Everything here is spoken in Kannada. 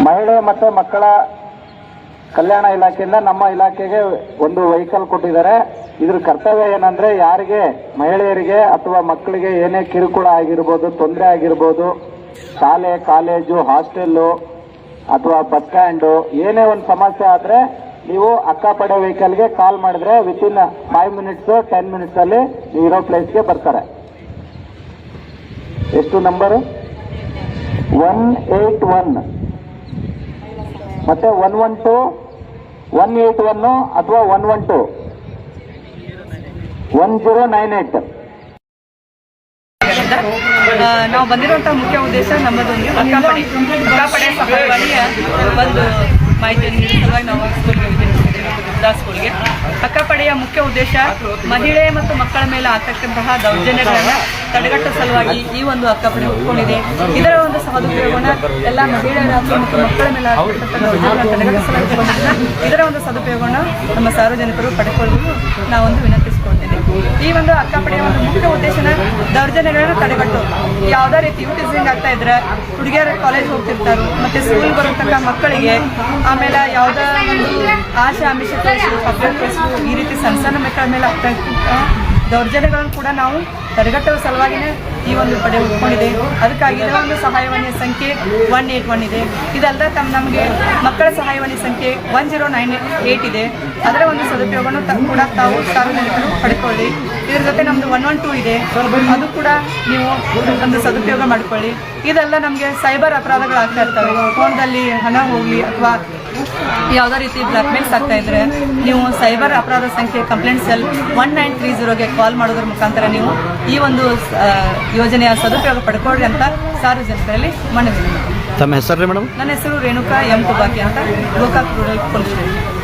ಮಹಿಳೆ ಮತ್ತು ಮಕ್ಕಳ ಕಲ್ಯಾಣ ಇಲಾಖೆಯಿಂದ ನಮ್ಮ ಇಲಾಖೆಗೆ ಒಂದು ವೆಹಿಕಲ್ ಕೊಟ್ಟಿದ್ದಾರೆ. ಇದ್ರ ಕರ್ತವ್ಯ ಏನಂದ್ರೆ, ಯಾರಿಗೆ ಮಹಿಳೆಯರಿಗೆ ಅಥವಾ ಮಕ್ಕಳಿಗೆ ಏನೇ ಕಿರುಕುಳ ಆಗಿರ್ಬೋದು, ತೊಂದರೆ ಆಗಿರ್ಬೋದು, ಶಾಲೆ, ಕಾಲೇಜು, ಹಾಸ್ಟೆಲ್ಲು ಅಥವಾ ಬಸ್ ಸ್ಟ್ಯಾಂಡು ಏನೇ ಒಂದು ಸಮಸ್ಯೆ ಆದ್ರೆ ನೀವು ಅಕ್ಕಪಡೆ ವೆಹಿಕಲ್ಗೆ ಕಾಲ್ ಮಾಡಿದ್ರೆ ವಿತಿನ್ 5 ಮಿನಿಟ್ಸ್ 10 ಮಿನಿಟ್ಸ್ ಅಲ್ಲಿ ನೀವು ಇರೋ ಪ್ಲೇಸ್ಗೆ ಬರ್ತಾರೆ. ಎಷ್ಟು ನಂಬರು? 181 ಮತ್ತೆ 112, 181 ಅಥವಾ 112, 1098. ನಾವು ಬಂದಿರುವಂತಹ ಮುಖ್ಯ ಉದ್ದೇಶ ನಮ್ಮದೊಂದು ಅಕ್ಕಪಡೆ ಸಹಾಯವಾಣಿಯ ಒಂದು ಮಾಹಿತಿಯನ್ನು ನೀಡುವ ಸಲುವಾಗಿ ನಾವು ಸ್ಕೂಲ್ಗೆ ಅಕ್ಕಪಡೆಯ ಮುಖ್ಯ ಉದ್ದೇಶ ಮಹಿಳೆ ಮತ್ತು ಮಕ್ಕಳ ಮೇಲೆ ಆಗ್ತಕ್ಕಂತಹ ದೌರ್ಜನ್ಯಗಳನ್ನು ತಡೆಗಟ್ಟುವ ಸಲುವಾಗಿ ಈ ಒಂದು ಅಕ್ಕಪಡೆ ಹುಟ್ಕೊಂಡಿದೆ. ಇದರ ಒಂದು ಸದುಪಯೋಗವನ್ನು ಎಲ್ಲ ಮಹಿಳೆಯರ ಮತ್ತು ಮಕ್ಕಳ ಮೇಲೆ ಆಗ್ತಕ್ಕಂಥ ದೌರ್ಜನ್ಯಗಳನ್ನು ತಡೆಗಟ್ಟಿಸುವ ಸಲುವಾಗಿ ಇದರ ಒಂದು ಸದುಪಯೋಗವನ್ನು ನಮ್ಮ ಸಾರ್ವಜನಿಕರು ಪಡೆದುಕೊಳ್ಳಲು ನಾವೊಂದು ವಿನಂತಿಸಿಕೊಳ್ತೇನೆ. ಈ ಒಂದು ಅಕ್ಕಪಡೆಯ ಒಂದು ಮುಖ್ಯ ಉದ್ದೇಶನ ದೌರ್ಜನ್ಯಗಳನ್ನು ತಡೆಗಟ್ಟು. ಯಾವುದೇ ರೀತಿ ಯೂಟಿಸಿಂಗ್ ಆಗ್ತಾ ಇದ್ರೆ ಹುಡುಗಿಯರ ಕಾಲೇಜ್ ಹೋಗ್ತಿರ್ತಾರೆ, ಮತ್ತೆ ಸ್ಕೂಲ್ ಬರತಕ್ಕ ಮಕ್ಕಳಿಗೆ ಆಮೇಲೆ ಯಾವುದೇ ಒಂದು ಆಶೆ ಆಮಿಷ ಈ ರೀತಿ ಸಣ್ಣ ಮಕ್ಕಳ ಮೇಲೆ ಆಗ್ತಾ ಇರ್ತಕ್ಕಂಥ ದೌರ್ಜನ್ಯಗಳನ್ನು ಕೂಡ ನಾವು ತಡೆಗಟ್ಟುವ ಸಲುವಾಗಿಯೇ ಈ ಒಂದು ಪಡೆ ಹುಟ್ಕೊಂಡಿದೆ. ಅದಕ್ಕಾಗಿ ಇದರ ಒಂದು ಸಹಾಯವಾಣಿ ಸಂಖ್ಯೆ 181 ಇದೆ. ಇದಲ್ಲದೆ ನಮಗೆ ಮಕ್ಕಳ ಸಹಾಯವಾಣಿ ಸಂಖ್ಯೆ 1098 ಇದೆ. ಅದರ ಒಂದು ಸದುಪಯೋಗವನ್ನು ಕೂಡ ತಾವು ಸಾರ್ವಜನಿಕರು ಪಡ್ಕೊಳ್ಳಿ. ಇದರ ಜೊತೆ ನಮ್ಮದು 112 ಇದೆ, ಅದು ಕೂಡ ನೀವು ಒಂದು ಸದುಪಯೋಗ ಮಾಡಿಕೊಳ್ಳಿ. ಇದೆಲ್ಲ ನಮಗೆ ಸೈಬರ್ ಅಪರಾಧಗಳಾಗ್ತಾ ಇರ್ತವೆ. ಫೋನ್ದಲ್ಲಿ ಹಣ ಹೋಗಲಿ ಅಥವಾ ಯಾವುದೇ ರೀತಿ ಬ್ಲಾಕ್ ಮೇಲ್ಸ್ ಆಗ್ತಾ ಇದ್ರೆ ನೀವು ಸೈಬರ್ ಅಪರಾಧ ಸಂಖ್ಯೆ ಕಂಪ್ಲೇಂಟ್ ಸೆಲ್ 1930ಗೆ ಕಾಲ್ ಮಾಡೋದ್ರ ಮುಖಾಂತರ ನೀವು ಈ ಒಂದು ಯೋಜನೆಯ ಸದುಪಯೋಗ ಪಡ್ಕೊಳ್ಳಿ ಅಂತ ಸಾರ್ವಜನಿಕರಲ್ಲಿ ಮನವಿ. ತಮ್ಮ ಹೆಸರು ರೀ ಮೇಡಮ್? ನನ್ನ ಹೆಸರು ರೇಣುಕಾ ಎಂ ತುಬಾಕಿ ಅಂತ, ಗೋಕಾಕ್ ರೂರಲ್ ಪೊಲೀಸ್ ಸ್ಟೇಷನ್.